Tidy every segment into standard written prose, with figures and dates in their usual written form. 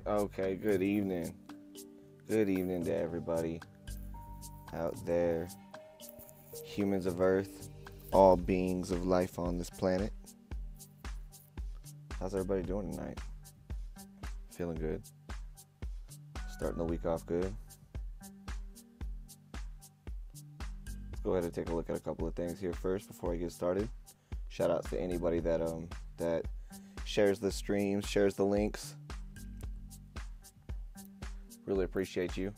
Okay, good evening. Good evening to everybody out there, humans of Earth, all beings of life on this planet. How's everybody doing tonight? Feeling good? Starting the week off good? Let's go ahead and take a look at a couple of things here first before I get started. Shout outs to anybody that shares the streams, shares the links. Really appreciate you.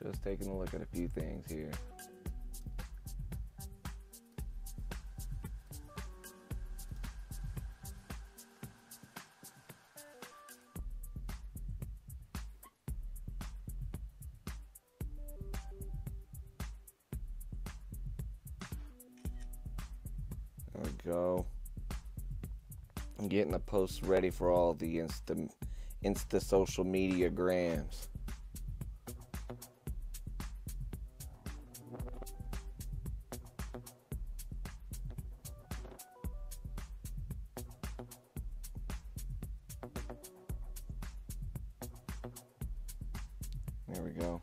Just taking a look at a few things here. There we go. I'm getting the posts ready for all the Insta social media grams. There we go.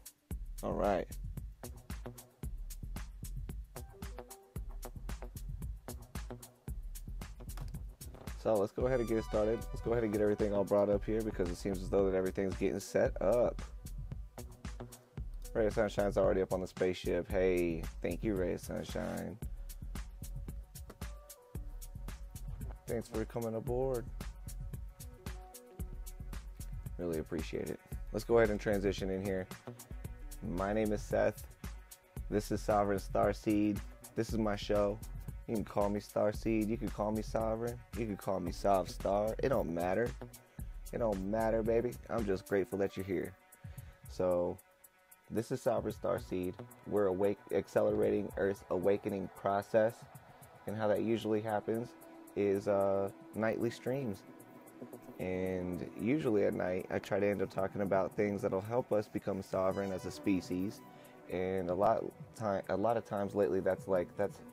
All right. So let's go ahead and get it started. Let's go ahead and get everything all brought up here because it seems as though that everything's getting set up. Ray of Sunshine's already up on the spaceship. Hey, thank you, Ray of Sunshine. Thanks for coming aboard. Really appreciate it. Let's go ahead and transition in here. My name is Seth. This is Sovereign Starseed. This is my show. You can call me Starseed. You can call me Sovereign. You can call me Sov Star. It don't matter. It don't matter, baby. I'm just grateful that you're here. So, this is Sovereign Starseed. We're accelerating Earth's awakening process. And how that usually happens is nightly streams. And usually at night, I try to end up talking about things that'll help us become sovereign as a species. And a lot of times lately, that's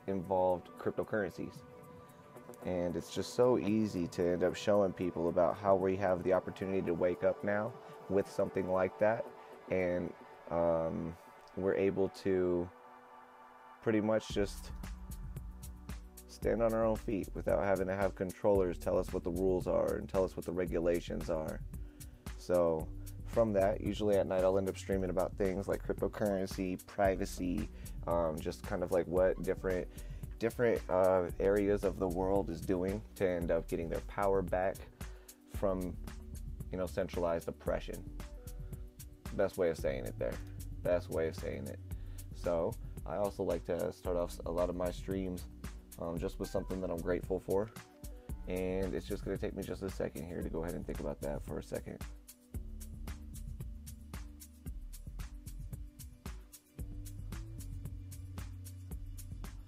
involved cryptocurrencies. And it's just so easy to end up showing people about how we have the opportunity to wake up now with something like that. And we're able to pretty much just stand on our own feet without having to have controllers tell us what the rules are and tell us what the regulations are. So from that, usually at night I'll end up streaming about things like cryptocurrency, privacy, just kind of like what different areas of the world is doing to end up getting their power back from, centralized oppression. Best way of saying it there. Best way of saying it. So I also like to start off a lot of my streams just with something that I'm grateful for. And it's just going to take me just a second here to go ahead and think about that for a second.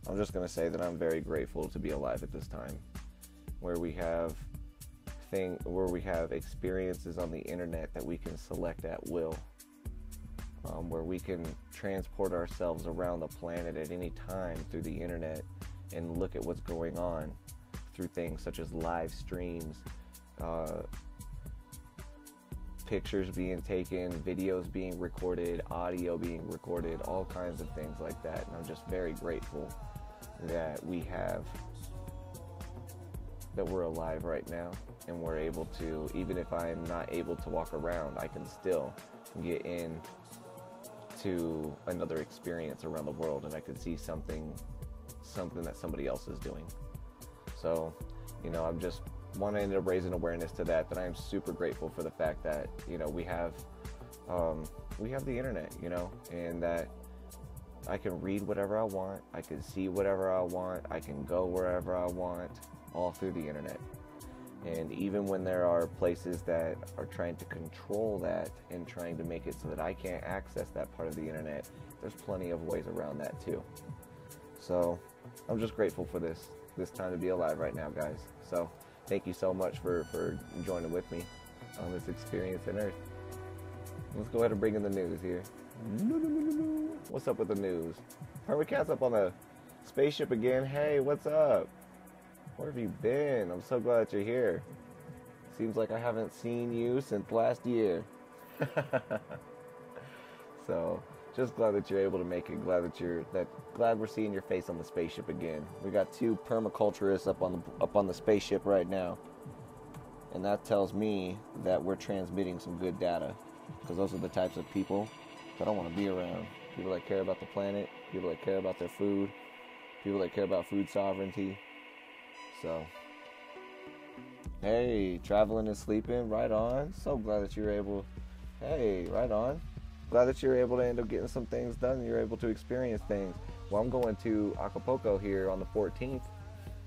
I'm just going to say that I'm very grateful to be alive at this time, where we have experiences on the internet that we can select at will, where we can transport ourselves around the planet at any time through the internet and look at what's going on through things such as live streams, pictures being taken, videos being recorded, audio being recorded, all kinds of things like that. And I'm just very grateful that we're alive right now, and we're able to, even if I'm not able to walk around, I can still get in to another experience around the world, and I can see something that somebody else is doing. So, I'm just want to end up raising awareness to that I am super grateful for the fact that, we have the internet, and that I can read whatever I want, I can see whatever I want, I can go wherever I want, all through the internet. And even when there are places that are trying to control that and trying to make it so that I can't access that part of the internet, there's plenty of ways around that too. So I'm just grateful for this time to be alive right now, guys. So thank you so much for joining with me on this experience in Earth. Let's go ahead and bring in the news here. What's up with the news? Hermitcat's up on the spaceship again. Hey, what's up? Where have you been? I'm so glad that you're here. Seems like I haven't seen you since last year. So, just glad that you're able to make it. Glad we're seeing your face on the spaceship again. We got 2 permaculturists up on the spaceship right now, and that tells me that we're transmitting some good data, because those are the types of people that I want to be around. People that care about the planet, people that care about their food, people that care about food sovereignty. So, hey, traveling and sleeping, right on. So glad that you're able, hey, right on. Glad that you're able to end up getting some things done and you're able to experience things. Well, I'm going to Acapulco here on the 14th,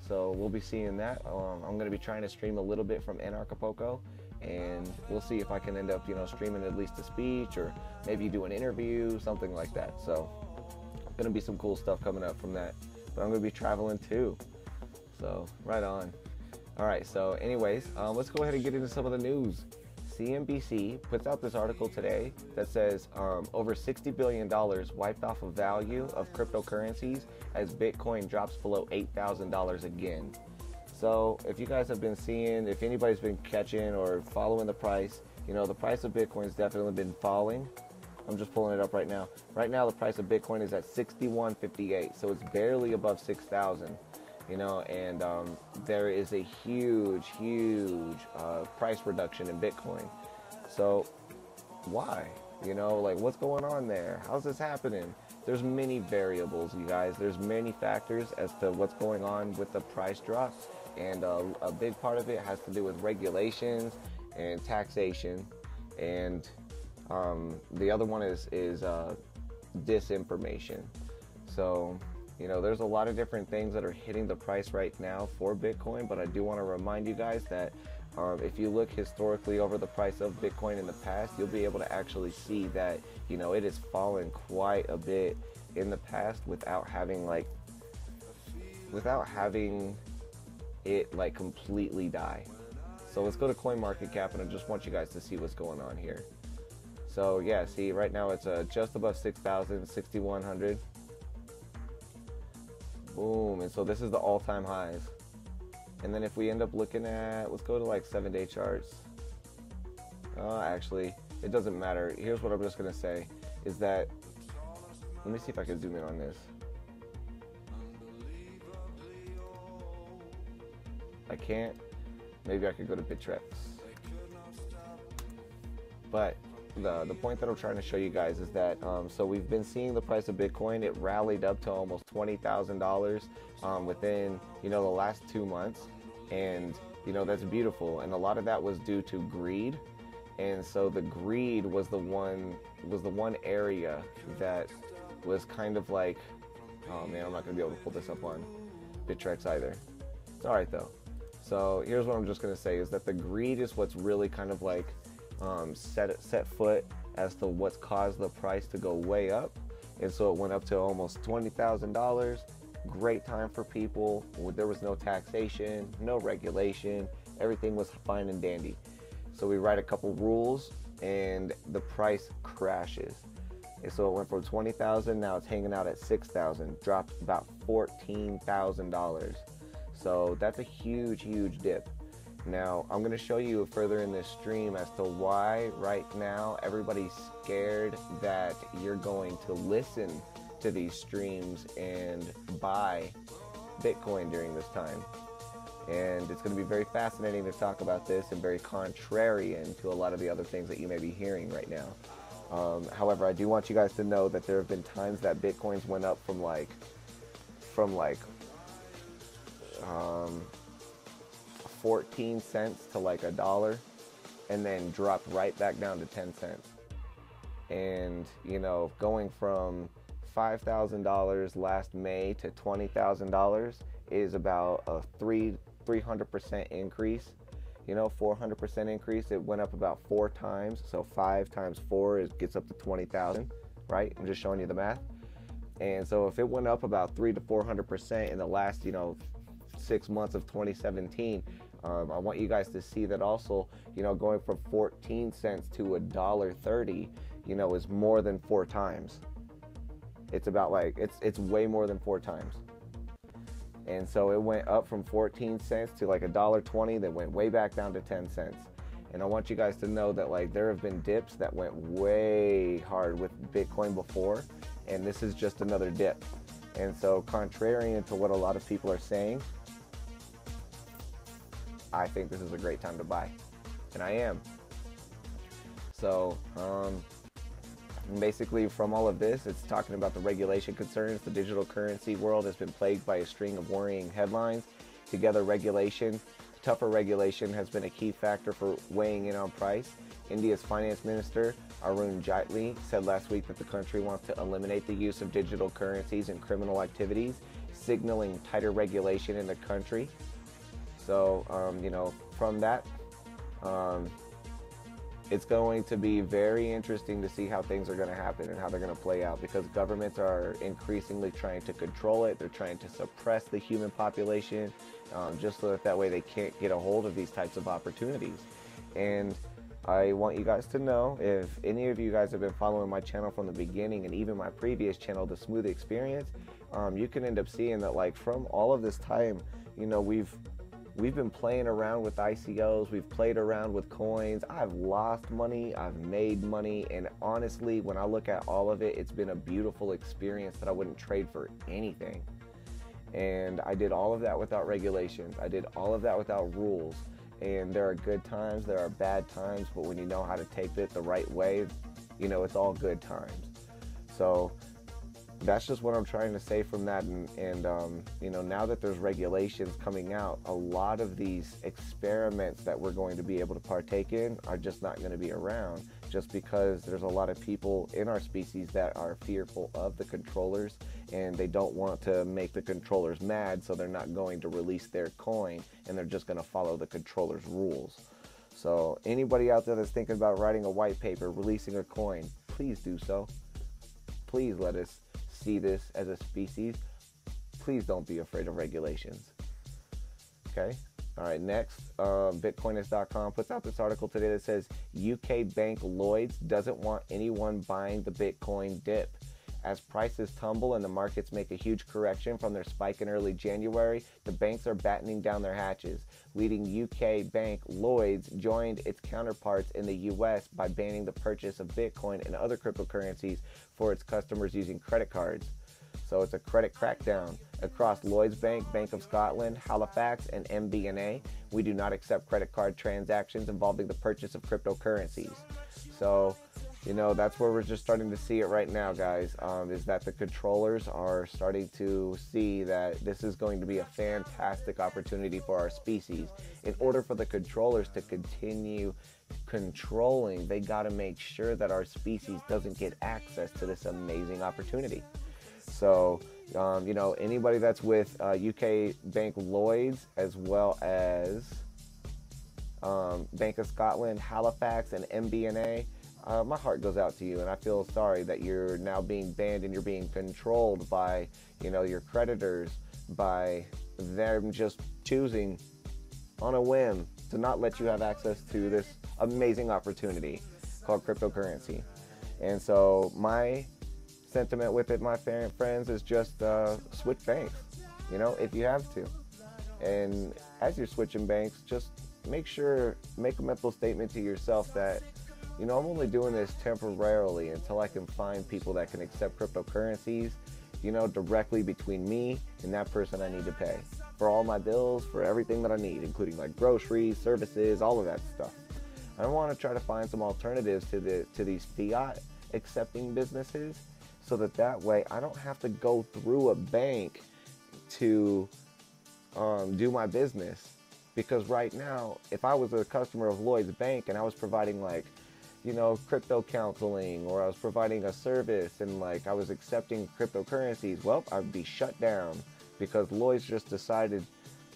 so we'll be seeing that. I'm going to be trying to stream a little bit from Acapulco, and we'll see if I can end up, streaming at least a speech or maybe do an interview, something like that. So, going to be some cool stuff coming up from that. But I'm going to be traveling too. So, right on. Alright, so anyways, let's go ahead and get into some of the news. CNBC puts out this article today that says over $60 billion wiped off of value of cryptocurrencies as Bitcoin drops below $8,000 again. So if you guys have been seeing, if anybody's been catching or following the price, the price of Bitcoin's definitely been falling. I'm just pulling it up right now. Right now, the price of Bitcoin is at 61.58, so it's barely above 6,000. You know, and there is a huge price reduction in Bitcoin. So why? You know, like, what's going on there? How's this happening? There's many variables, you guys. There's many factors as to what's going on with the price drop, and a big part of it has to do with regulations and taxation, and the other one is disinformation. So, you know, there's a lot of different things that are hitting the price right now for Bitcoin, but I do want to remind you guys that if you look historically over the price of Bitcoin in the past, you'll be able to actually see that, you know, it has fallen quite a bit in the past without having it like completely die. So let's go to CoinMarketCap, and I just want you guys to see what's going on here. So yeah, see, right now it's just above 6,000, 6,100. Boom, and so this is the all-time highs. And then if we end up looking at, let's go to like 7-day charts. Actually, it doesn't matter. Here's what I'm just going to say, is that, let me see if I can zoom in on this. I can't. Maybe I could go to Bittrex. But the point that I'm trying to show you guys is that, so we've been seeing the price of Bitcoin. It rallied up to almost $20,000 within, you know, the last 2 months. And, you know, that's beautiful. And a lot of that was due to greed. And so the greed was the one area that was kind of like, oh man, I'm not going to be able to pull this up on Bittrex either. It's all right though. So here's what I'm just going to say, is that the greed is what's really kind of like set foot as to what's caused the price to go way up. And so it went up to almost $20,000. Great time for people. There was no taxation, no regulation. Everything was fine and dandy. So we write a couple rules and the price crashes. And so it went from 20,000, now it's hanging out at 6,000, dropped about $14,000. So that's a huge dip. Now, I'm going to show you further in this stream as to why right now everybody's scared that you're going to listen to these streams and buy Bitcoin during this time. And it's going to be very fascinating to talk about this, and very contrarian to a lot of the other things that you may be hearing right now. However, I do want you guys to know that there have been times that Bitcoins went up from 14 cents to like $1, and then dropped right back down to 10 cents. And, you know, going from $5,000 last May to $20,000 is about a 300% increase. You know, 400% increase. It went up about 4 times. So 5 times 4 gets up to 20,000, right? I'm just showing you the math. And so if it went up about 300 to 400% in the last, you know, 6 months of 2017, I want you guys to see that also, you know, going from 14 cents to $1.30, you know, is more than 4 times. It's about like, it's way more than 4 times. And so it went up from 14 cents to like $1.20, then went way back down to 10 cents. And I want you guys to know that, like, there have been dips that went way hard with Bitcoin before, and this is just another dip. And so, contrarian to what a lot of people are saying, I think this is a great time to buy, and I am. So, basically from all of this, it's talking about the regulation concerns. The digital currency world has been plagued by a string of worrying headlines. Together, tougher regulation has been a key factor for weighing in on price. India's finance minister, Arun Jaitley, said last week that the country wants to eliminate the use of digital currencies in criminal activities, signaling tighter regulation in the country. So, you know, from that, it's going to be very interesting to see how things are going to happen and how they're going to play out, because governments are increasingly trying to control it. They're trying to suppress the human population, just so that way they can't get a hold of these types of opportunities. And I want you guys to know, if any of you guys have been following my channel from the beginning, and even my previous channel, The Smooth Experience, you can end up seeing that, like, from all of this time, you know, we've we've been playing around with ICOs, we've played around with coins. I've lost money, I've made money, and honestly, when I look at all of it, it's been a beautiful experience that I wouldn't trade for anything. And I did all of that without regulations. I did all of that without rules. And there are good times, there are bad times, but when you know how to take it the right way, you know, it's all good times. So that's just what I'm trying to say from that. And you know, now that there's regulations coming out, a lot of these experiments that we're going to be able to partake in are just not going to be around, just because there's a lot of people in our species that are fearful of the controllers, and they don't want to make the controllers mad, so they're not going to release their coin, and they're just going to follow the controllers' rules. So anybody out there that's thinking about writing a white paper, releasing a coin, please do so. Please let us see this as a species. Please don't be afraid of regulations. Okay. All right. Next, Bitcoinist.com puts out this article today that says UK bank Llyods doesn't want anyone buying the Bitcoin dip. As prices tumble and the markets make a huge correction from their spike in early January, the banks are battening down their hatches. Leading UK bank Llyods joined its counterparts in the US by banning the purchase of Bitcoin and other cryptocurrencies for its customers using credit cards. So it's a credit crackdown. Across Lloyds Bank, Bank of Scotland, Halifax, and MBNA, we do not accept credit card transactions involving the purchase of cryptocurrencies. So, you know, that's where we're just starting to see it right now, guys, is that the controllers are starting to see that this is going to be a fantastic opportunity for our species. In order for the controllers to continue controlling, they got to make sure that our species doesn't get access to this amazing opportunity. So, you know, anybody that's with UK Bank Llyods, as well as Bank of Scotland, Halifax, and MBNA, my heart goes out to you, and I feel sorry that you're now being banned and you're being controlled by, you know, your creditors, by them just choosing on a whim to not let you have access to this amazing opportunity called cryptocurrency. And so my sentiment with it, my friends, is just switch banks, you know, if you have to. And as you're switching banks, just make a mental statement to yourself that, you know, I'm only doing this temporarily until I can find people that can accept cryptocurrencies, you know, directly between me and that person I need to pay for all my bills, for everything that I need, including like groceries, services, all of that stuff. I want to try to find some alternatives to these fiat accepting businesses, so that way I don't have to go through a bank to do my business. Because right now, if I was a customer of Lloyds Bank and I was providing, like, you know, crypto counseling, or I was providing a service and like I was accepting cryptocurrencies, well, I'd be shut down because Lloyds just decided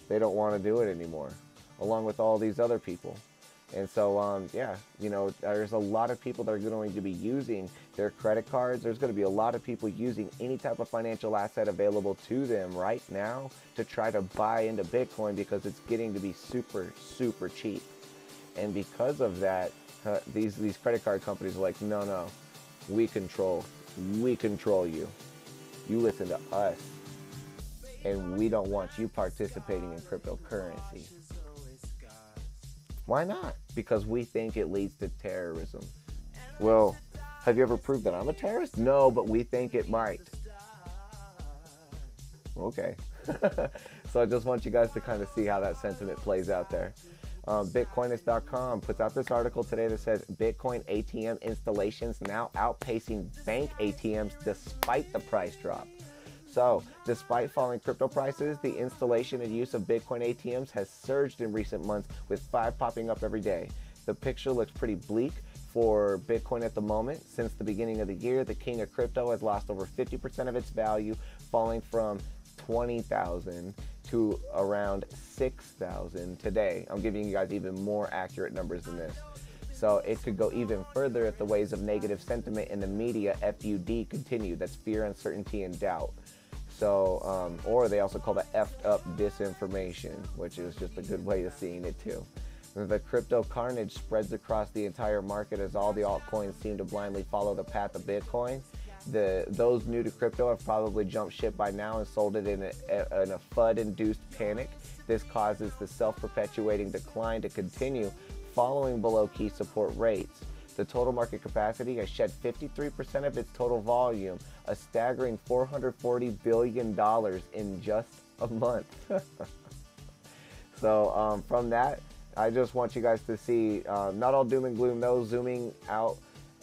they don't want to do it anymore, along with all these other people. And so, yeah, you know, there's a lot of people that are going to be using their credit cards. There's going to be a lot of people using any type of financial asset available to them right now to try to buy into Bitcoin, because it's getting to be super, super cheap. And because of that, these credit card companies are like, no, we control you. You listen to us, and we don't want you participating in cryptocurrency. Why not? Because we think it leads to terrorism. Well, have you ever proved that I'm a terrorist? No, but we think it might. Okay. So I just want you guys to kind of see how that sentiment plays out there. Bitcoinist.com puts out this article today that says Bitcoin ATM installations now outpacing bank ATMs despite the price drop. So, despite falling crypto prices, the installation and use of Bitcoin ATMs has surged in recent months, with 5 popping up every day. The picture looks pretty bleak for Bitcoin at the moment. Since the beginning of the year, the king of crypto has lost over 50% of its value, falling from 20,000 to around 6,000 today. I'm giving you guys even more accurate numbers than this. So it could go even further if the waves of negative sentiment in the media, FUD, continue. That's fear, uncertainty, and doubt. So, or they also call that effed up disinformation, which is just a good way of seeing it too. The crypto carnage spreads across the entire market as all the altcoins seem to blindly follow the path of Bitcoin. those new to crypto have probably jumped ship by now and sold it in a FUD-induced panic. This causes the self-perpetuating decline to continue following below key support rates. The total market capacity has shed 53% of its total volume, a staggering $440 billion in just a month. So from that, I just want you guys to see, not all doom and gloom though. Zooming out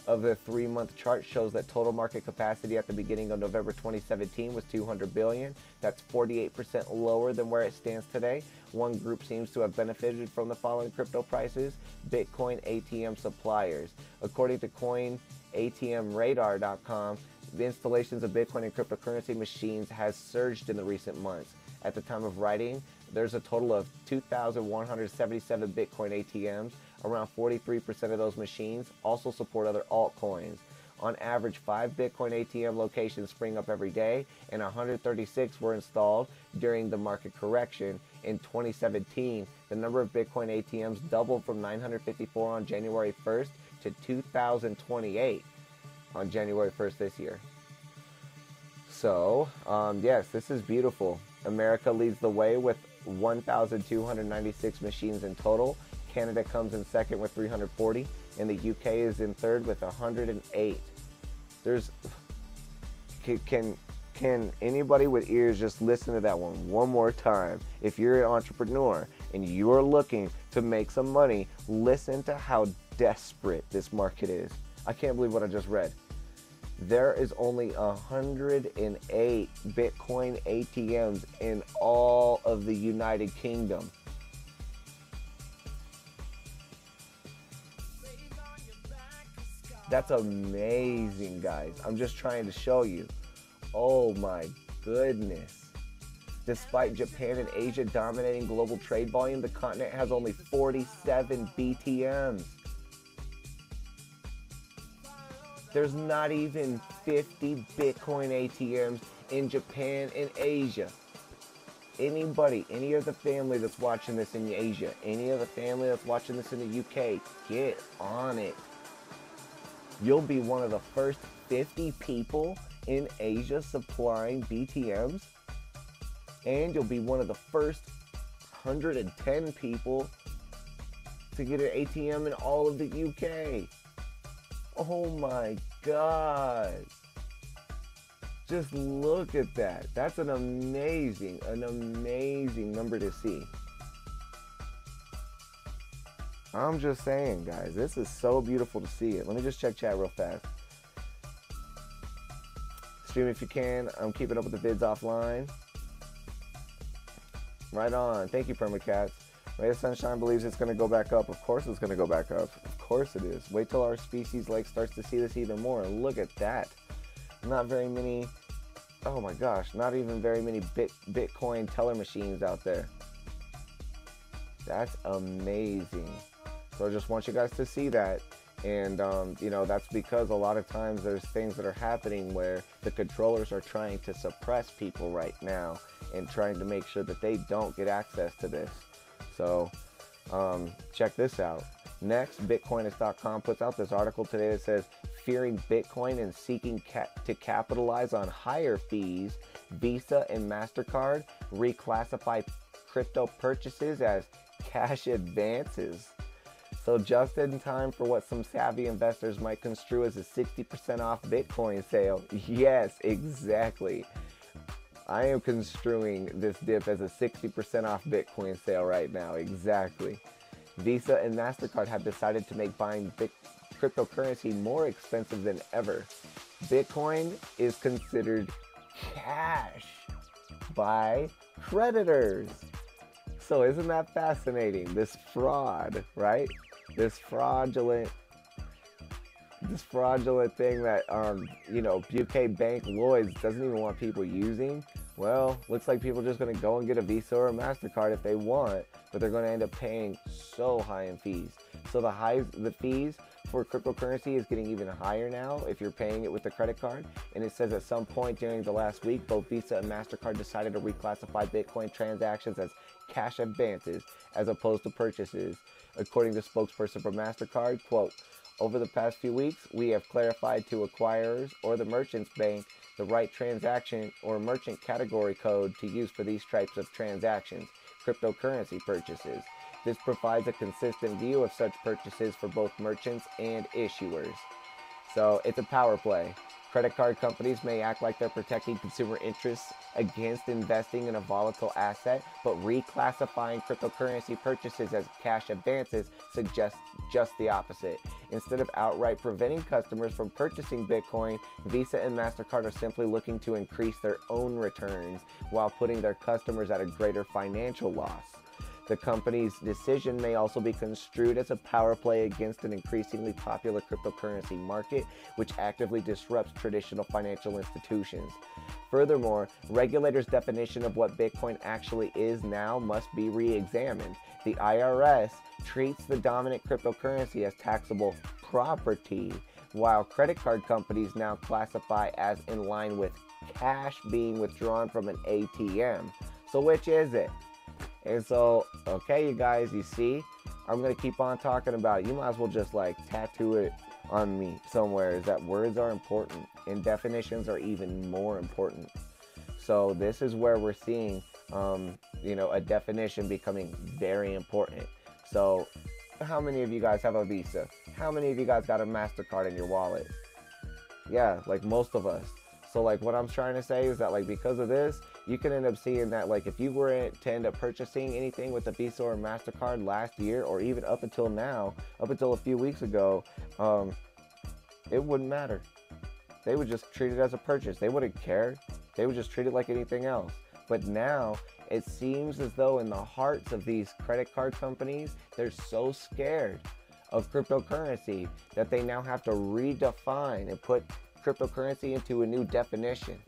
of the 3-month chart shows that total market capacity at the beginning of November 2017 was 200 billion. That's 48% lower than where it stands today. One group seems to have benefited from the following crypto prices: Bitcoin ATM suppliers. According to CoinATMRadar.com, the installations of Bitcoin and cryptocurrency machines has surged in the recent months. At the time of writing, there's a total of 2,177 Bitcoin ATMs. Around 43% of those machines also support other altcoins. On average, 5 Bitcoin ATM locations spring up every day, and 136 were installed during the market correction. In 2017, the number of Bitcoin ATMs doubled from 954 on January 1st to 2,028 on January 1st this year. So, yes, this is beautiful. America leads the way with 1,296 machines in total. Canada comes in second with 340, and the UK is in third with 108. Can anybody with ears just listen to that one more time? If you're an entrepreneur and you are looking to make some money, listen to how desperate this market is. I can't believe what I just read. There is only 108 Bitcoin ATMs in all of the United Kingdom. That's amazing, guys. I'm just trying to show you. Oh my goodness. Despite Japan and Asia dominating global trade volume, the continent has only 47 BTMs. There's not even 50 Bitcoin ATMs in Japan and Asia. Anybody, any of the family that's watching this in Asia, any of the family that's watching this in the UK, get on it. You'll be one of the first 50 people in Asia supplying BTMs, and you'll be one of the first 110 people to get an ATM in all of the UK. Oh my God. Just look at that. That's an amazing number to see. I'm just saying, guys, this is so beautiful to see it. Let me just check chat real fast. Stream if you can. I'm keeping up with the vids offline. Right on. Thank you, Permacats. Ray of Sunshine believes it's going to go back up. Of course it's going to go back up. Of course it is. Wait till our species like starts to see this even more. And look at that. Not very many. Oh my gosh. Not even very many Bitcoin teller machines out there. That's amazing. So I just want you guys to see that. And, you know, that's because a lot of times there's things that are happening where the controllers are trying to suppress people right now and trying to make sure that they don't get access to this. So check this out. Next, Bitcoinist.com puts out this article today that says, fearing Bitcoin and seeking to capitalize on higher fees, Visa and Mstercard reclassify crypto purchases as cash advances. So just in time for what some savvy investors might construe as a 60% off Bitcoin sale. Yes, exactly. I am construing this dip as a 60% off Bitcoin sale right now. Exactly. Visa and Mstercard have decided to make buying cryptocurrency more expensive than ever. Bitcoin is considered cash by creditors. So isn't that fascinating? This fraud, right? This fraudulent thing that, you know, UK bank Llyods doesn't even want people using. Well, looks like people are just going to go and get a Visa or a MasterCard if they want, but they're going to end up paying so high in fees. So the fees for cryptocurrency is getting even higher now if you're paying it with the credit card. And it says at some point during the last week, both Visa and MasterCard decided to reclassify Bitcoin transactions as cash advances as opposed to purchases. According to spokesperson for MasterCard, quote, Over the past few weeks, we have clarified to acquirers or the merchant's bank the right transaction or merchant category code to use for these types of transactions, cryptocurrency purchases. This provides a consistent view of such purchases for both merchants and issuers. So it's a power play. Credit card companies may act like they're protecting consumer interests against investing in a volatile asset, but reclassifying cryptocurrency purchases as cash advances suggests just the opposite. Instead of outright preventing customers from purchasing Bitcoin, Visa and Mstercard are simply looking to increase their own returns while putting their customers at a greater financial loss. The company's decision may also be construed as a power play against an increasingly popular cryptocurrency market, which actively disrupts traditional financial institutions. Furthermore, regulators' definition of what Bitcoin actually is now must be re-examined. The IRS treats the dominant cryptocurrency as taxable property, while credit card companies now classify as in line with cash being withdrawn from an ATM. So which is it? And so, okay, you guys, you see, I'm going to keep on talking about it. You might as well just like tattoo it on me somewhere, is that words are important and definitions are even more important. So this is where we're seeing, a definition becoming very important. So how many of you guys have a Visa? How many of you guys got a MasterCard in your wallet? Yeah, like most of us. So like what I'm trying to say is that like because of this, you can end up seeing that like if you were to end up purchasing anything with a Visa or MasterCard last year or even up until now, up until a few weeks ago, it wouldn't matter. They would just treat it as a purchase. They wouldn't care. They would just treat it like anything else. But now it seems as though in the hearts of these credit card companies, they're so scared of cryptocurrency that they now have to redefine and put cryptocurrency into a new definition.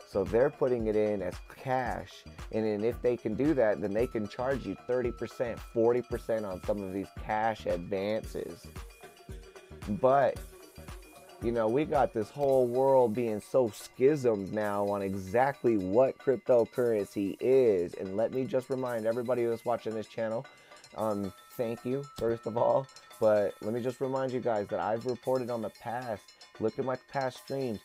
So they're putting it in as cash, and then if they can do that, then they can charge you 30%, 40% on some of these cash advances. But we got this whole world being so schismed now on exactly what cryptocurrency is. And let me just remind everybody who's watching this channel, thank you, first of all. But let me just remind you guys that I've reported on the past. Look at my past streams.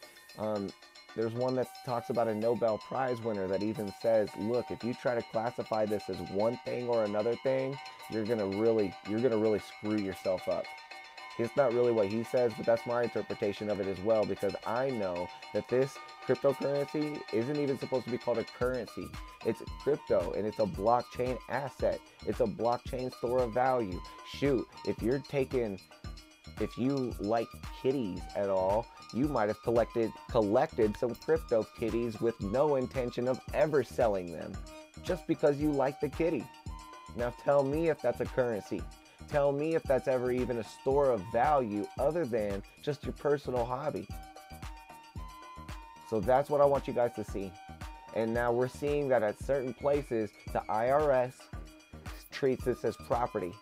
There's one that talks about a Nobel Prize winner that even says, look, if you try to classify this as one thing or another thing, you're gonna really screw yourself up. It's not really what he says, but that's my interpretation of it as well, because I know that this cryptocurrency isn't even supposed to be called a currency. It's crypto, and it's a blockchain asset. It's a blockchain store of value. Shoot, if you like kitties at all, you might have collected some crypto kitties with no intention of ever selling them, just because you like the kitty. Now tell me if that's a currency. Tell me if that's ever even a store of value other than just your personal hobby. So that's what I want you guys to see. And now we're seeing that at certain places, the IRS treats this as property.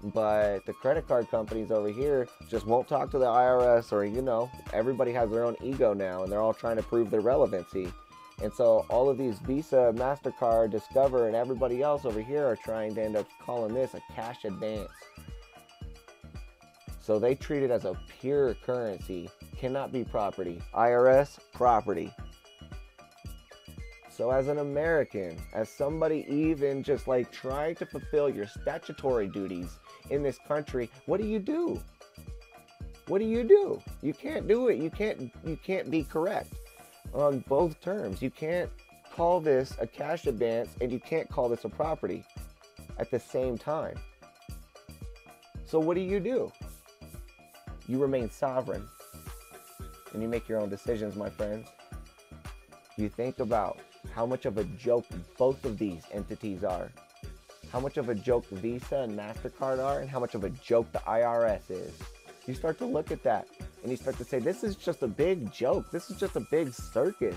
But the credit card companies over here just won't talk to the IRS, or, everybody has their own ego now, and they're all trying to prove their relevancy. And so all of these Visa, MasterCard, Discover, and everybody else over here are trying to end up calling this a cash advance. So they treat it as a pure currency, cannot be property. IRS, property. So as an American, as somebody even just like trying to fulfill your statutory duties in this country, what do you do? What do you do? You can't do it. You can't be correct on both terms. You can't call this a cash advance and you can't call this a property at the same time. So what do? You remain sovereign and you make your own decisions, my friends. You think about how much of a joke both of these entities are, how much of a joke Visa and MasterCard are, and how much of a joke the IRS is. You start to look at that and you start to say, this is just a big joke. This is just a big circus.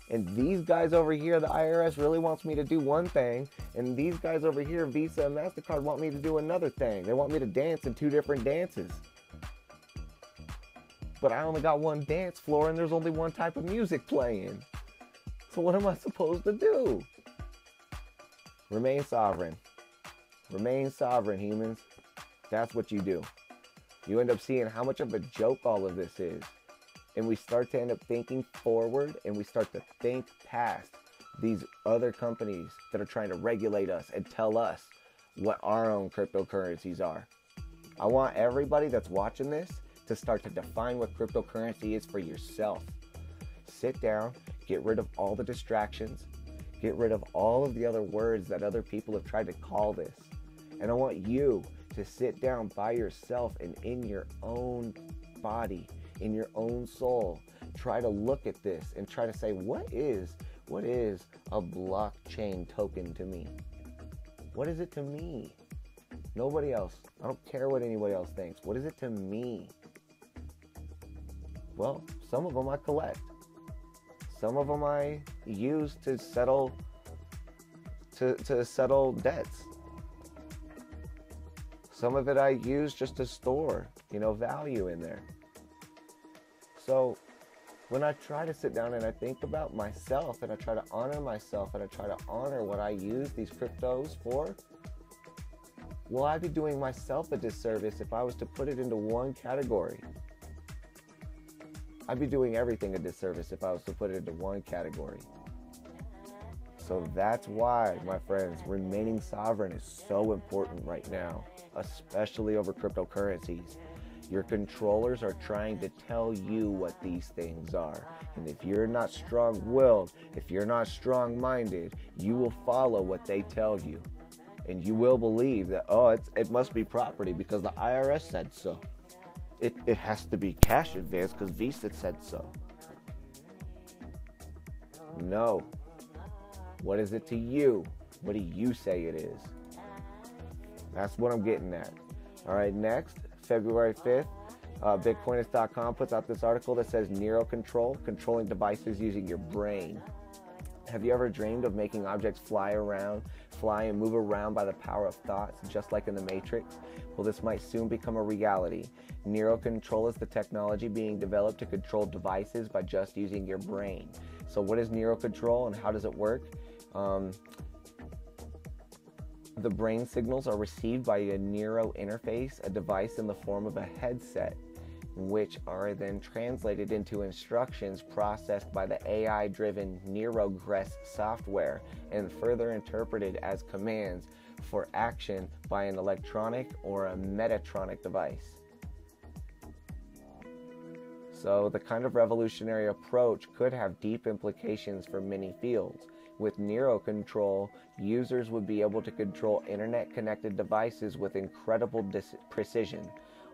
And these guys over here, the IRS really wants me to do one thing, and these guys over here, Visa and MasterCard, want me to do another thing. They want me to dance in two different dances. But I only got one dance floor and there's only one type of music playing. So what am I supposed to do? Remain sovereign. Remain sovereign, humans. That's what you do. You end up seeing how much of a joke all of this is. And we start to end up thinking forward, and we start to think past these other companies that are trying to regulate us and tell us what our own cryptocurrencies are. I want everybody that's watching this to start to define what cryptocurrency is for yourself. Sit down, get rid of all the distractions, get rid of all of the other words that other people have tried to call this. And I want you to sit down by yourself and in your own body, in your own soul, try to look at this and try to say, what is a blockchain token to me? What is it to me? Nobody else. I don't care what anybody else thinks. What is it to me? Well, some of them I collect. Some of them I use to settle debts. Some of it I use just to store, value in there. So when I try to sit down and I think about myself and I try to honor myself and I try to honor what I use these cryptos for, well, I'd be doing myself a disservice if I was to put it into one category. I'd be doing everything a disservice if I was to put it into one category. So that's why, my friends, remaining sovereign is so important right now, especially over cryptocurrencies. Your controllers are trying to tell you what these things are. And if you're not strong-willed, if you're not strong-minded, you will follow what they tell you. And you will believe that, it must be property because the IRS said so. It has to be cash advance because Visa said so. No. What is it to you? What do you say it is? That's what I'm getting at. All right, next, February 5th, Bitcoinist.com puts out this article that says Neurocontrol, controlling devices using your brain. Have you ever dreamed of making objects fly and move around by the power of thoughts, just like in the Matrix? Well, this might soon become a reality. Neurocontrol is the technology being developed to control devices by just using your brain. So what is Neurocontrol and how does it work? The brain signals are received by a neuro interface, a device in the form of a headset, which are then translated into instructions processed by the AI-driven Neurogress software and further interpreted as commands for action by an electronic or a Metatronic device. So the kind of revolutionary approach could have deep implications for many fields. With Neurocontrol, users would be able to control internet-connected devices with incredible precision.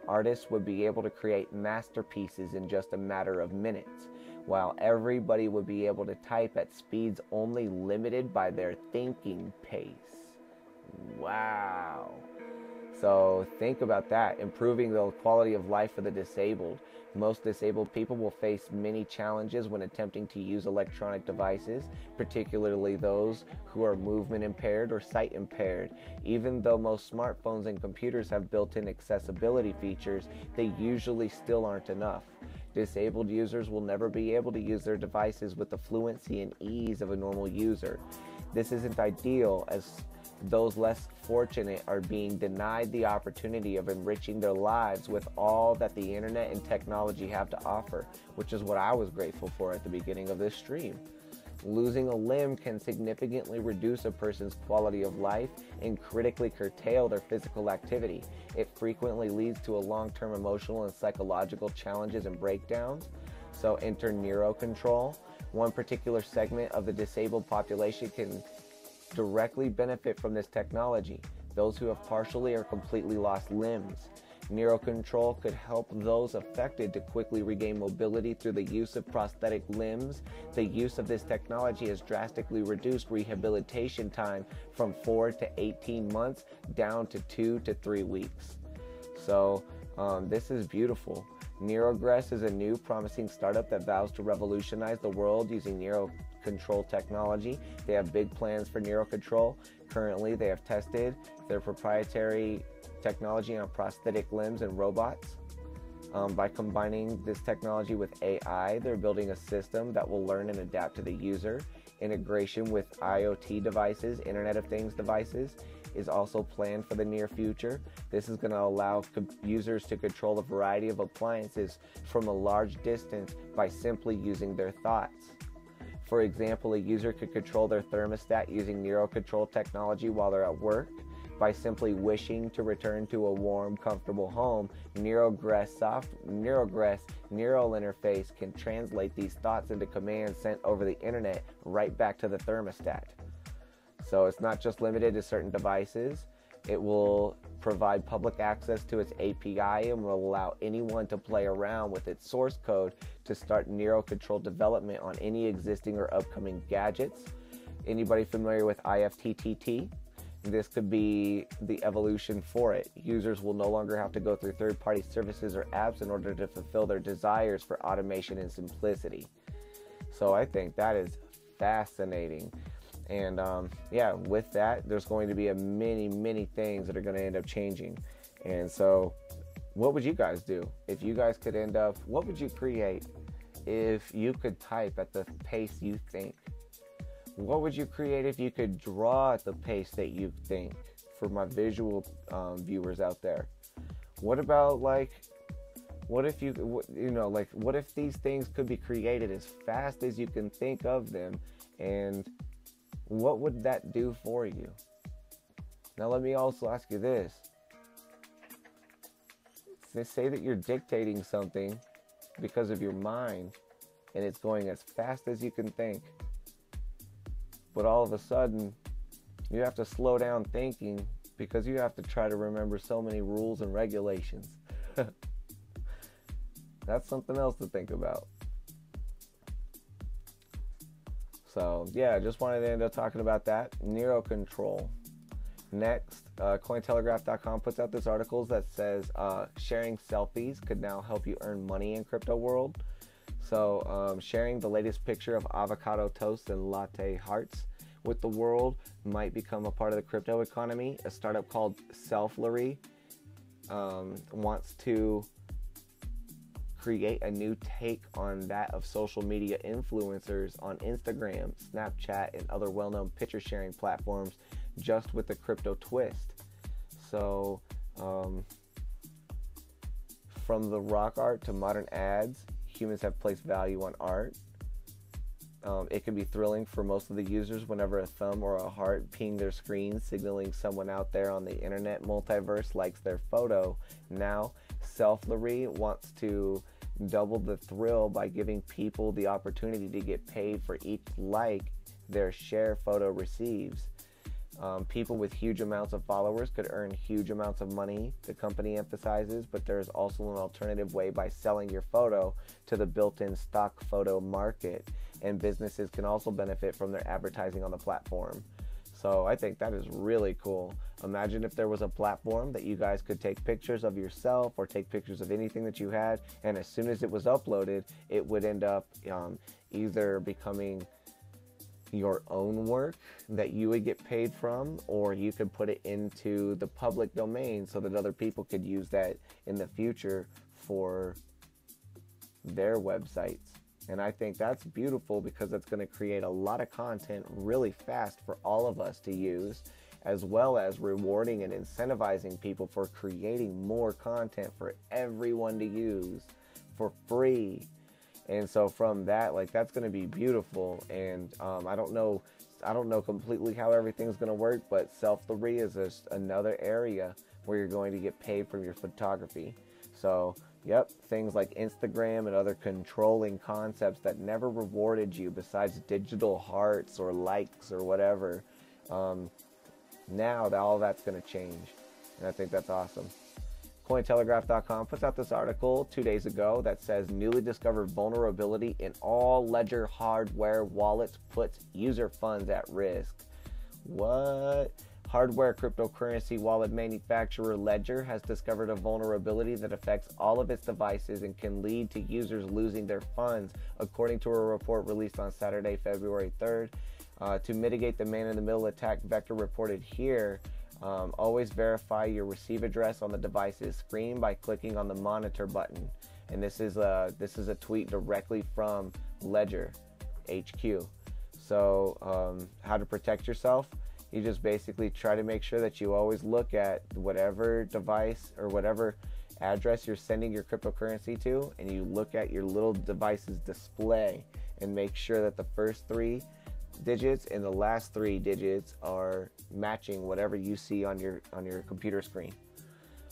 Artists would be able to create masterpieces in just a matter of minutes, while everybody would be able to type at speeds only limited by their thinking pace. Wow. So think about that, improving the quality of life for the disabled. Most disabled people will face many challenges when attempting to use electronic devices, particularly those who are movement impaired or sight impaired. Even though most smartphones and computers have built-in accessibility features, they usually still aren't enough. Disabled users will never be able to use their devices with the fluency and ease of a normal user. This isn't ideal, as those less fortunate are being denied the opportunity of enriching their lives with all that the internet and technology have to offer, which is what I was grateful for at the beginning of this stream. Losing a limb can significantly reduce a person's quality of life and critically curtail their physical activity. It frequently leads to a long-term emotional and psychological challenges and breakdowns. So enter Neurocontrol. One particular segment of the disabled population can directly benefit from this technology, those who have partially or completely lost limbs. Neurocontrol could help those affected to quickly regain mobility through the use of prosthetic limbs. The use of this technology has drastically reduced rehabilitation time from 4 to 18 months down to 2 to 3 weeks. So this is beautiful. Neurogress is a new promising startup that vows to revolutionize the world using Neurocontrol technology. They have big plans for Neurocontrol. Currently, they have tested their proprietary technology on prosthetic limbs and robots. By combining this technology with AI, they're building a system that will learn and adapt to the user. integration with IoT devices, Internet of Things devices, is also planned for the near future. This is going to allow users to control a variety of appliances from a large distance by simply using their thoughts. For example, a user could control their thermostat using Neurocontrol technology while they're at work. By simply wishing to return to a warm, comfortable home, Neural interface can translate these thoughts into commands sent over the internet right back to the thermostat. So it's not just limited to certain devices. It will provide public access to its API and will allow anyone to play around with its source code to start Neurocontrol development on any existing or upcoming gadgets. Anybody familiar with IFTTT? This could be the evolution for it. Users will no longer have to go through third-party services or apps in order to fulfill their desires for automation and simplicity. So I think that is fascinating. And yeah, with that, there's going to be many things that are going to end up changing. And so what would you guys do? If you guys could end up, what would you create if you could type at the pace you think? What would you create if you could draw at the pace that you think, for my visual viewers out there? What about, like, what if what if these things could be created as fast as you can think of them, and what would that do for you? Now let me also ask you this. Say that you're dictating something because of your mind and it's going as fast as you can think. But all of a sudden, you have to slow down thinking because you have to try to remember so many rules and regulations. That's something else to think about. So, yeah, just wanted to end up talking about that. Neurocontrol. Next, Cointelegraph.com puts out this article that says sharing selfies could now help you earn money in crypto world. So sharing the latest picture of avocado toast and latte hearts with the world might become a part of the crypto economy. A startup called Selflly wants to create a new take on that of social media influencers on Instagram, Snapchat, and other well-known picture sharing platforms, just with a crypto twist. So from the rock art to modern ads, humans have placed value on art. It can be thrilling for most of the users whenever a thumb or a heart ping their screen, signaling someone out there on the internet multiverse likes their photo. Now, Selflly wants to double the thrill by giving people the opportunity to get paid for each like their share photo receives. People with huge amounts of followers could earn huge amounts of money, the company emphasizes, but there's also an alternative way by selling your photo to the built-in stock photo market, and businesses can also benefit from their advertising on the platform. So I think that is really cool. Imagine if there was a platform that you guys could take pictures of yourself or take pictures of anything that you had, and as soon as it was uploaded, it would end up either becoming your own work that you would get paid from, or you could put it into the public domain so that other people could use that in the future for their websites. And I think that's beautiful because it's going to create a lot of content really fast for all of us to use, as well as rewarding and incentivizing people for creating more content for everyone to use for free. And so from that, like, that's going to be beautiful. And I don't know completely how everything's going to work, but Selflly is just another area where you're going to get paid for your photography. So, yep, things like Instagram and other controlling concepts that never rewarded you besides digital hearts or likes or whatever. Now all that's going to change. And I think that's awesome. Cointelegraph.com puts out this article 2 days ago that says newly discovered vulnerability in all Ledger hardware wallets puts user funds at risk. What? Hardware cryptocurrency wallet manufacturer Ledger has discovered a vulnerability that affects all of its devices and can lead to users losing their funds, according to a report released on Saturday, February 3rd. To mitigate the man-in-the-middle attack vector reported here, always verify your receive address on the device's screen by clicking on the monitor button. And this is a tweet directly from Ledger HQ. So how to protect yourself? You just basically try to make sure that you always look at whatever device or whatever address you're sending your cryptocurrency to, and you look at your little device's display and make sure that the first 3 digits and the last 3 digits are matching whatever you see on your computer screen.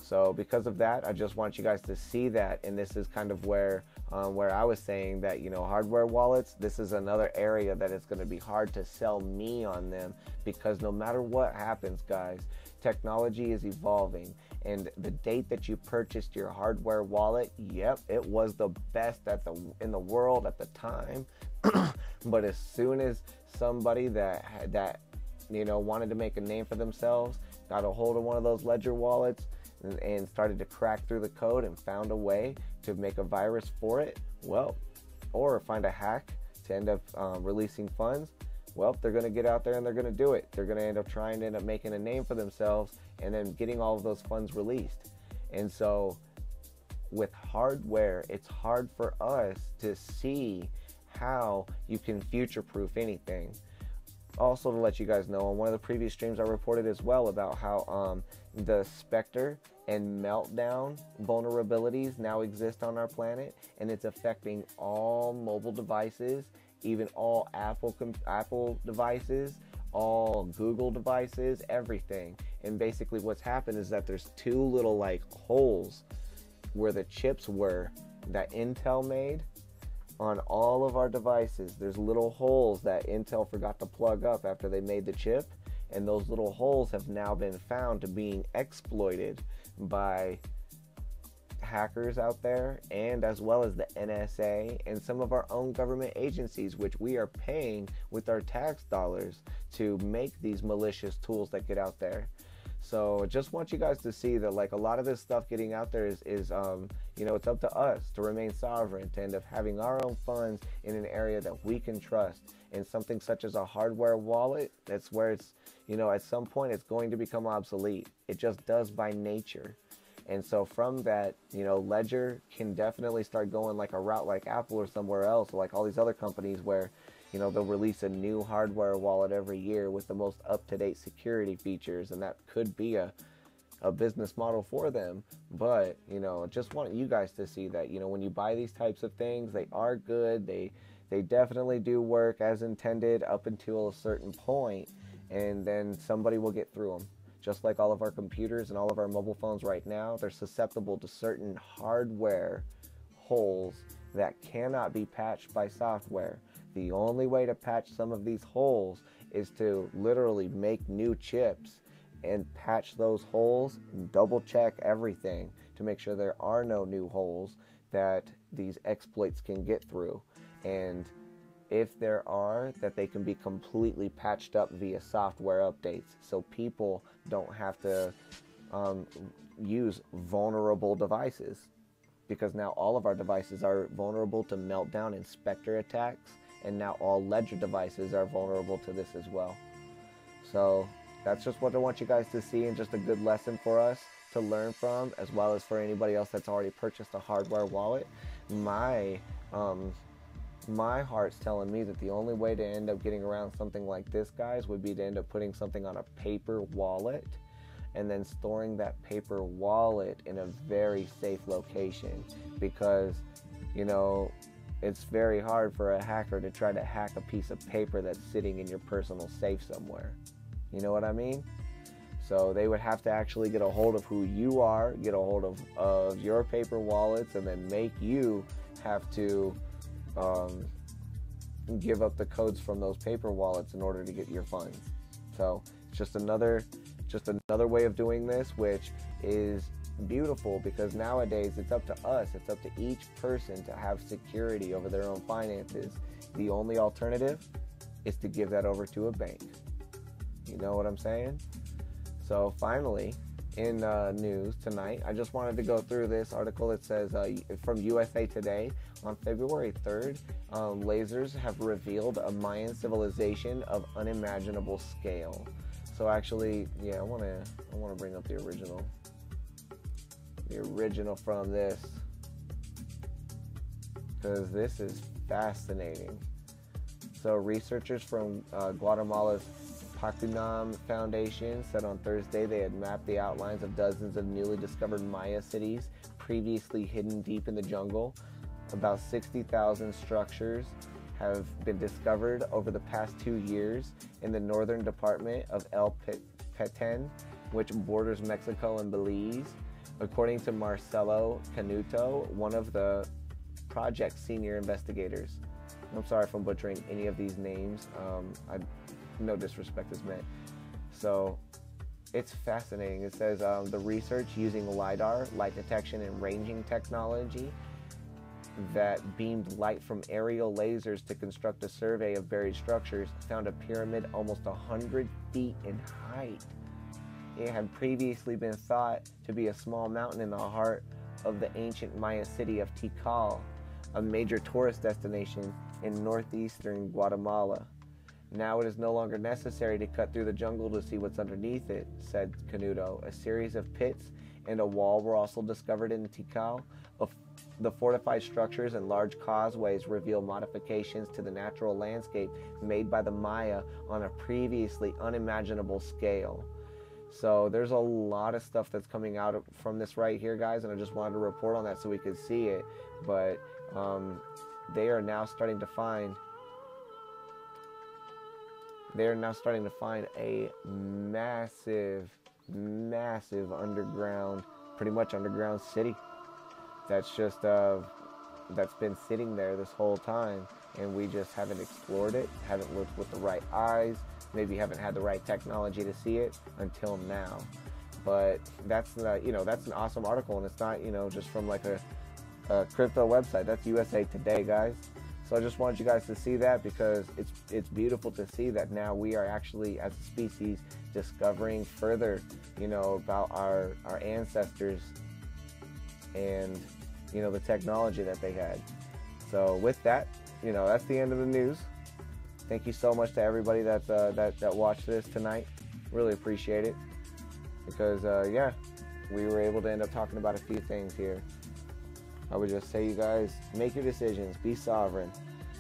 So because of that, I just want you guys to see that, and this is kind of where I was saying that, you know, hardware wallets, this is another area that it's going to be hard to sell me on them, because no matter what happens, guys, technology is evolving, and the date that you purchased your hardware wallet, yep, it was the best in the world at the time. But as soon as somebody that you know wanted to make a name for themselves got a hold of one of those ledger wallets and started to crack through the code and found a way to make a virus for it, well, or find a hack to end up releasing funds, well, they're going to get out there and they're going to do it. They're going to end up making a name for themselves and then getting all of those funds released. And so with hardware, it's hard for us to see how you can future-proof anything. Also, to let you guys know, on one of the previous streams I reported as well about how the Spectre and Meltdown vulnerabilities now exist on our planet, and it's affecting all mobile devices, even all Apple devices, all Google devices, everything. And basically what's happened is that there's 2 little like holes where the chips were that Intel made on all of our devices. There's little holes that Intel forgot to plug up after they made the chip, and those little holes have now been found to being exploited by hackers out there, and as well as the NSA and some of our own government agencies, which we are paying with our tax dollars to make these malicious tools that get out there. So I just want you guys to see that, like, a lot of this stuff getting out there is you know, it's up to us to remain sovereign, to end up having our own funds in an area that we can trust. And something such as a hardware wallet, that's where it's, you know, at some point it's going to become obsolete. It just does by nature. And so from that, you know, Ledger can definitely start going like a route like Apple or somewhere else, or like all these other companies where, you know, they'll release a new hardware wallet every year with the most up-to-date security features, and that could be a business model for them. But, you know, just want you guys to see that, you know, when you buy these types of things, they are good. They definitely do work as intended up until a certain point, and then somebody will get through them. Just like all of our computers and all of our mobile phones right now, they're susceptible to certain hardware holes that cannot be patched by software. The only way to patch some of these holes is to literally make new chips and patch those holes and double check everything to make sure there are no new holes that these exploits can get through. And if there are, that they can be completely patched up via software updates, so people don't have to use vulnerable devices, because now all of our devices are vulnerable to Meltdown and Spectre attacks, and now all Ledger devices are vulnerable to this as well. So that's just what I want you guys to see, and just a good lesson for us to learn from, as well as for anybody else that's already purchased a hardware wallet. My heart's telling me that the only way to end up getting around something like this, guys, would be to end up putting something on a paper wallet and then storing that paper wallet in a very safe location, because, you know, it's very hard for a hacker to try to hack a piece of paper that's sitting in your personal safe somewhere. You know what I mean? So they would have to actually get a hold of who you are, get a hold of your paper wallets, and then make you have to give up the codes from those paper wallets in order to get your funds. So it's just another way of doing this, which is beautiful, because nowadays it's up to us, it's up to each person to have security over their own finances. The only alternative is to give that over to a bank. You know what I'm saying? So finally, in news tonight, I just wanted to go through this article. It says from USA Today on February 3rd, lasers have revealed a Mayan civilization of unimaginable scale. So actually, yeah, I want to bring up the original from this, because this is fascinating. So researchers from Guatemala's Pacunam Foundation said on Thursday they had mapped the outlines of dozens of newly discovered Maya cities previously hidden deep in the jungle. About 60,000 structures have been discovered over the past 2 years in the northern department of El Petén, which borders Mexico and Belize. According to Marcelo Canuto, one of the project's senior investigators. I'm sorry if I'm butchering any of these names. No disrespect is meant. So it's fascinating. It says the research using LiDAR, light detection and ranging technology, that beamed light from aerial lasers to construct a survey of buried structures, found a pyramid almost 100 feet in height. It had previously been thought to be a small mountain in the heart of the ancient Maya city of Tikal, a major tourist destination in northeastern Guatemala. Now it is no longer necessary to cut through the jungle to see what's underneath it, said Canuto. A series of pits and a wall were also discovered in Tikal. The fortified structures and large causeways reveal modifications to the natural landscape made by the Maya on a previously unimaginable scale. So there's a lot of stuff that's coming out from this right here, guys, and I just wanted to report on that so we could see it. But they are now starting to find a massive underground, pretty much underground city that's just that's been sitting there this whole time, and we just haven't explored it, haven't looked with the right eyes, maybe haven't had the right technology to see it until now. But that's that's an awesome article, and it's not just from like a crypto website. That's USA Today, guys. So I just wanted you guys to see that, because it's beautiful to see that now we are actually, as a species, discovering further about our ancestors and the technology that they had. So with that, that's the end of the news. Thank you so much to everybody that watched this tonight. Really appreciate it, because yeah, we were able to end up talking about a few things here. I would just say, you guys, make your decisions, be sovereign,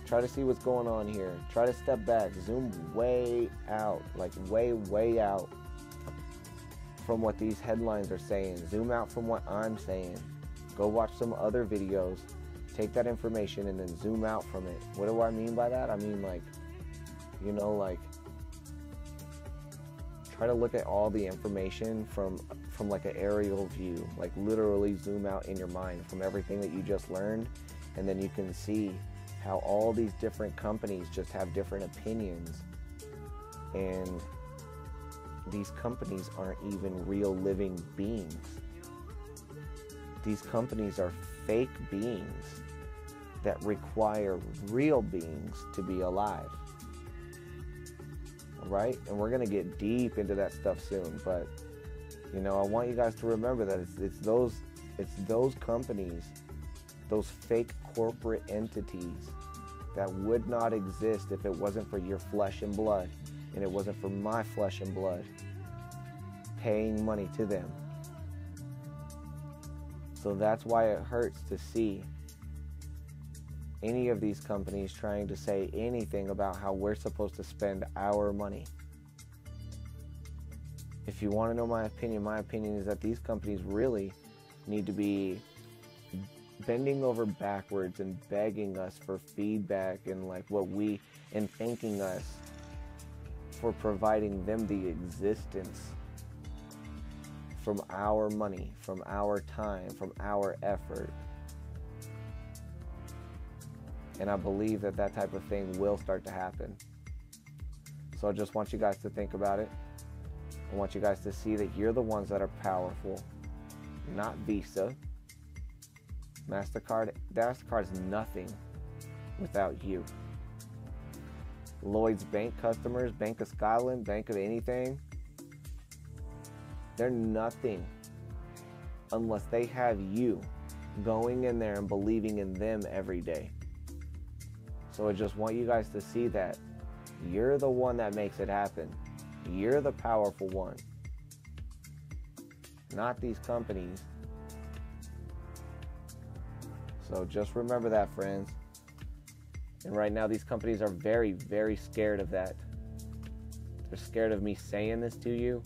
try to see what's going on here, try to step back, zoom way out, like way out from what these headlines are saying, zoom out from what I'm saying, go watch some other videos, take that information and then zoom out from it. What do I mean by that? I mean, like, try to look at all the information from like an aerial view, like literally zoom out in your mind from everything that you just learned, and then you can see how all these different companies just have different opinions, and these companies aren't even real living beings. These companies are fake beings that require real beings to be alive. Right? And we're going to get deep into that stuff soon, but I want you guys to remember that it's those companies, those fake corporate entities that would not exist if it wasn't for your flesh and blood, and it wasn't for my flesh and blood paying money to them. So that's why it hurts to see any of these companies trying to say anything about how we're supposed to spend our money. If you want to know my opinion is that these companies really need to be bending over backwards and begging us for feedback and and thanking us for providing them the existence from our money, from our time, from our effort. And I believe that type of thing will start to happen. So I just want you guys to think about it. I want you guys to see that you're the ones that are powerful, not Visa. Mastercard's nothing without you. Lloyd's Bank customers, Bank of Scotland, Bank of anything, they're nothing unless they have you going in there and believing in them every day. So I just want you guys to see that you're the one that makes it happen. You're the powerful one, not these companies. So just remember that, friends. And right now, these companies are very, very scared of that. They're scared of me saying this to you.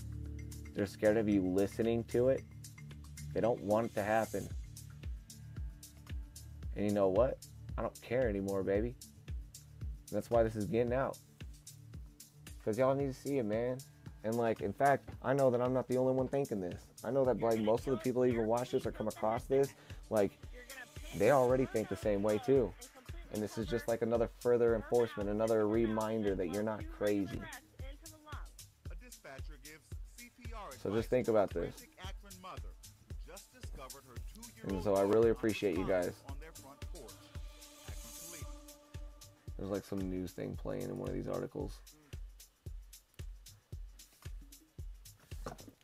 They're scared of you listening to it. They don't want it to happen. And you know what? I don't care anymore, baby. That's why this is getting out. Because y'all need to see it, man. And like, in fact, I know that I'm not the only one thinking this. I know that like most of the people that even watch this or come across this, like, they already think the same way too. And this is just like another further enforcement, another reminder that you're not crazy. So just think about this. And so I really appreciate you guys. There's like some news thing playing in one of these articles.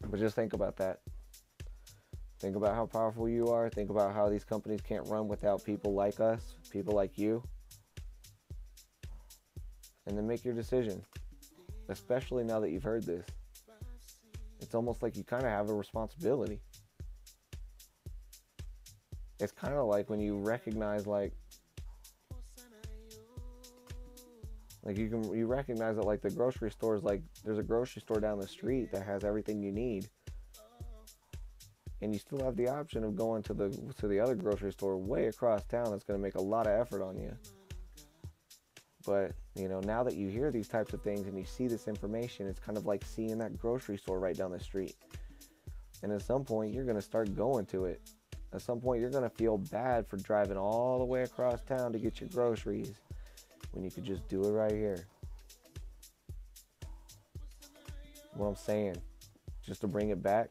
But just think about that. Think about how powerful you are. Think about how these companies can't run without people like us, people like you. And then make your decision. Especially now that you've heard this. It's almost like you kind of have a responsibility. It's kind of like when you recognize you recognize that like the grocery store is like, there's a grocery store down the street that has everything you need. And you still have the option of going to the other grocery store way across town that's going to make a lot of effort on you. But, you know, now that you hear these types of things and you see this information, it's kind of like seeing that grocery store right down the street. And at some point, you're going to start going to it. At some point, you're going to feel bad for driving all the way across town to get your groceries when you could just do it right here. What I'm saying, just to bring it back,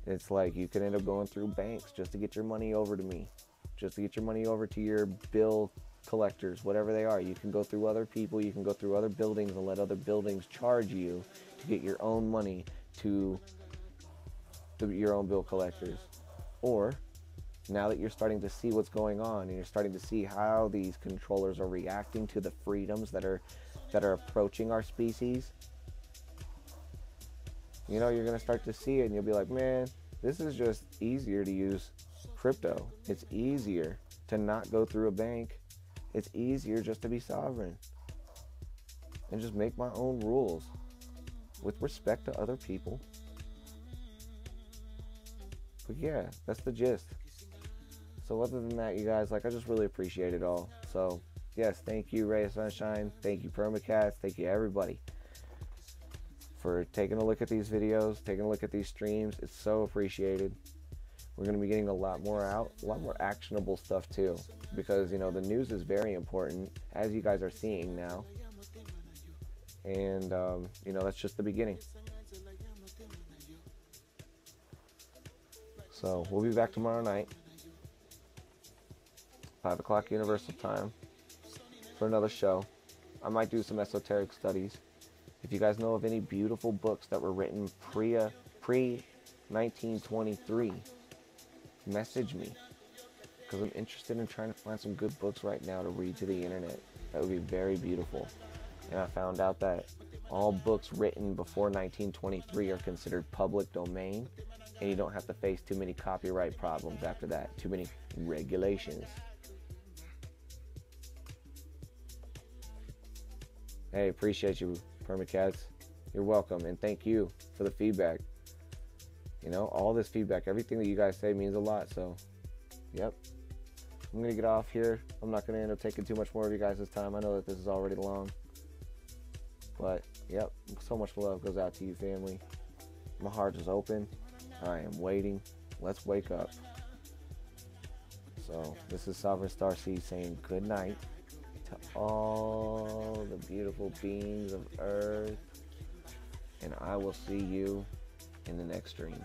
it's like you could end up going through banks just to get your money over to me, just to get your money over to your bill collectors, whatever they are. You can go through other people, you can go through other buildings and let other buildings charge you to get your own money to your own bill collectors. Or, now that you're starting to see what's going on and you're starting to see how these controllers are reacting to the freedoms that are approaching our species, you know, you're going to start to see it and you'll be like, man, this is just easier to use crypto. It's easier to not go through a bank. It's easier just to be sovereign and just make my own rules with respect to other people. But yeah, that's the gist. So other than that, you guys, like, I just really appreciate it all. So yes, thank you, Ray of Sunshine. Thank you, Permacats. Thank you, everybody, for taking a look at these videos, taking a look at these streams. It's so appreciated. We're going to be getting a lot more out, a lot more actionable stuff too, because, you know, the news is very important, as you guys are seeing now. And, you know, that's just the beginning. So we'll be back tomorrow night, 5 o'clock Universal Time, for another show. I might do some esoteric studies. If you guys know of any beautiful books that were written pre-1923, message me, because I'm interested in trying to find some good books right now to read to the internet. That would be very beautiful. And I found out that all books written before 1923 are considered public domain, and you don't have to face too many copyright problems after that, too many regulations. Hey, appreciate you, Permacats. You're welcome, and thank you for the feedback. You know, all this feedback, everything that you guys say means a lot, so, yep. I'm going to get off here. I'm not going to end up taking too much more of you guys' time. I know that this is already long. But, yep, so much love goes out to you, family. My heart is open. I am waiting. Let's wake up. So, this is Sovereign Starseed saying good night to all the beautiful beings of Earth. And I will see you in the next stream.